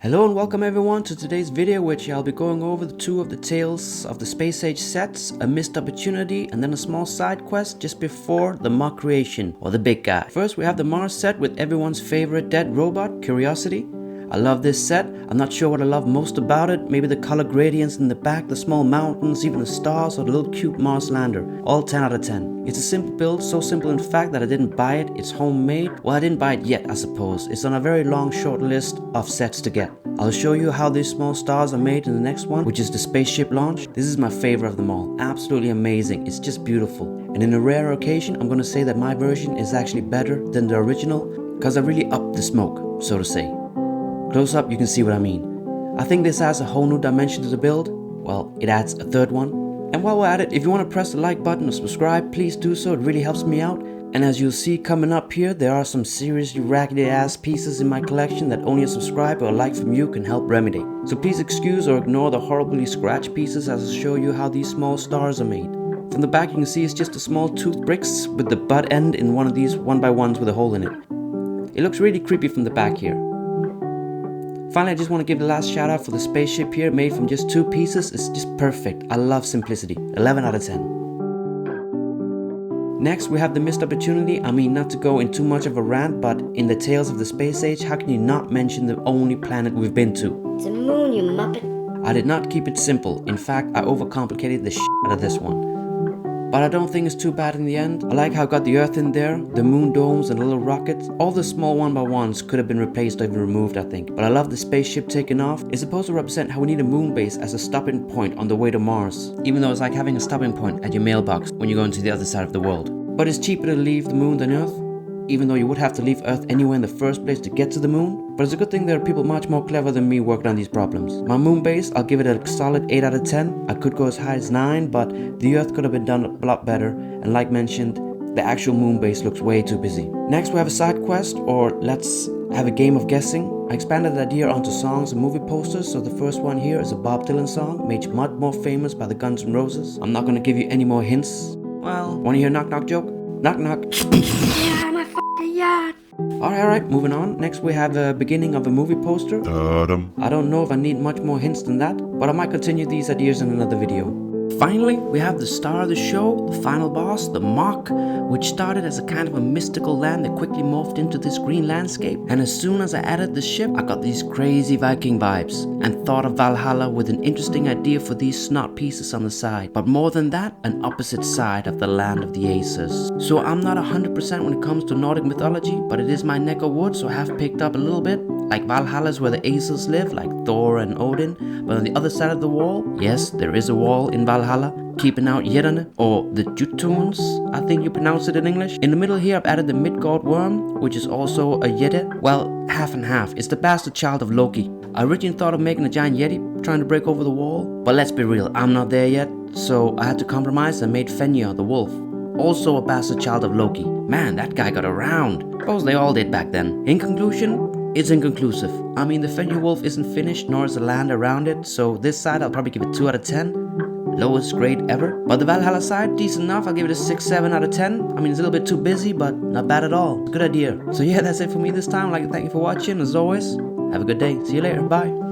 Hello and welcome everyone to today's video, which I'll be going over two of the Tales of the Space Age sets, a missed opportunity and then a small side quest just before the mock creation, or the big guy. First we have the Mars set with everyone's favorite dead robot, Curiosity. I love this set. I'm not sure what I love most about it. Maybe the color gradients in the back, the small mountains, even the stars, or the little cute Mars lander. All 10 out of 10. It's a simple build, so simple in fact that I didn't buy it. It's homemade. Well, I didn't buy it yet, I suppose. It's on a very long short list of sets to get. I'll show you how these small stars are made in the next one, which is the spaceship launch. This is my favorite of them all. Absolutely amazing. It's just beautiful. And in a rare occasion, I'm gonna say that my version is actually better than the original, because I really upped the smoke, so to say. Close up, you can see what I mean. I think this adds a whole new dimension to the build. Well, it adds a third one. And while we're at it, if you want to press the like button or subscribe, please do so. It really helps me out. And as you'll see coming up here, there are some seriously raggedy ass pieces in my collection that only a subscribe or a like from you can help remedy. So please excuse or ignore the horribly scratched pieces as I show you how these small stars are made. From the back you can see it's just a small tooth bricks with the butt end in one of these 1x1s with a hole in it. It looks really creepy from the back here. Finally, I just want to give the last shout out for the spaceship here, made from just two pieces. It's just perfect. I love simplicity. 11 out of 10. Next, we have the missed opportunity. I mean, not to go in too much of a rant, but in the Tales of the Space Age, how can you not mention the only planet we've been to? It's a moon, you muppet. I did not keep it simple. In fact, I overcomplicated the shit out of this one. But I don't think it's too bad in the end. I like how I got the Earth in there, the moon domes and little rockets. All the small 1x1s could have been replaced or even removed, I think. But I love the spaceship taking off. It's supposed to represent how we need a moon base as a stopping point on the way to Mars. Even though it's like having a stopping point at your mailbox when you're going to the other side of the world. But it's cheaper to leave the moon than Earth. Even though you would have to leave Earth anywhere in the first place to get to the moon. But it's a good thing there are people much more clever than me working on these problems. My moon base, I'll give it a solid 8 out of 10. I could go as high as 9, but the Earth could have been done a lot better. And like mentioned, the actual moon base looks way too busy. Next we have a side quest, or let's have a game of guessing. I expanded the idea onto songs and movie posters, so the first one here is a Bob Dylan song, made much more famous by the Guns N' Roses. I'm not gonna give you any more hints. Well, wanna hear a knock knock joke? Knock knock. Yeah, my fucking yard. Alright, moving on. Next we have the beginning of a movie poster. I don't know if I need much more hints than that, but I might continue these ideas in another video. Finally, we have the star of the show, the final boss, the Mock, which started as a kind of a mystical land that quickly morphed into this green landscape. And as soon as I added the ship, I got these crazy Viking vibes and thought of Valhalla with an interesting idea for these snot pieces on the side. But more than that, an opposite side of the land of the Aces. So I'm not 100% when it comes to Nordic mythology, but it is my neck of wood, so I have picked up a little bit. Like Valhalla is where the Aces live, like Thor and Odin. But on the other side of the wall, yes, there is a wall in Valhalla, keeping out Yedane, or the Jutuns, I think you pronounce it in English. In the middle here, I've added the Midgard worm, which is also a Yeti. Well, half and half. It's the bastard child of Loki. I originally thought of making a giant Yeti, trying to break over the wall. But let's be real, I'm not there yet. So I had to compromise and made Fenrir, the wolf. Also a bastard child of Loki. Man, that guy got around. Suppose they all did back then. In conclusion, it's inconclusive. I mean, the Fenrir wolf isn't finished, nor is the land around it, so this side I'll probably give it 2 out of 10. Lowest grade ever. But the Valhalla side, decent enough, I'll give it a 6-7 out of 10. I mean, it's a little bit too busy, but not bad at all. Good idea. So yeah, that's it for me this time. I'd like to thank you for watching. As always, have a good day. See you later. Bye.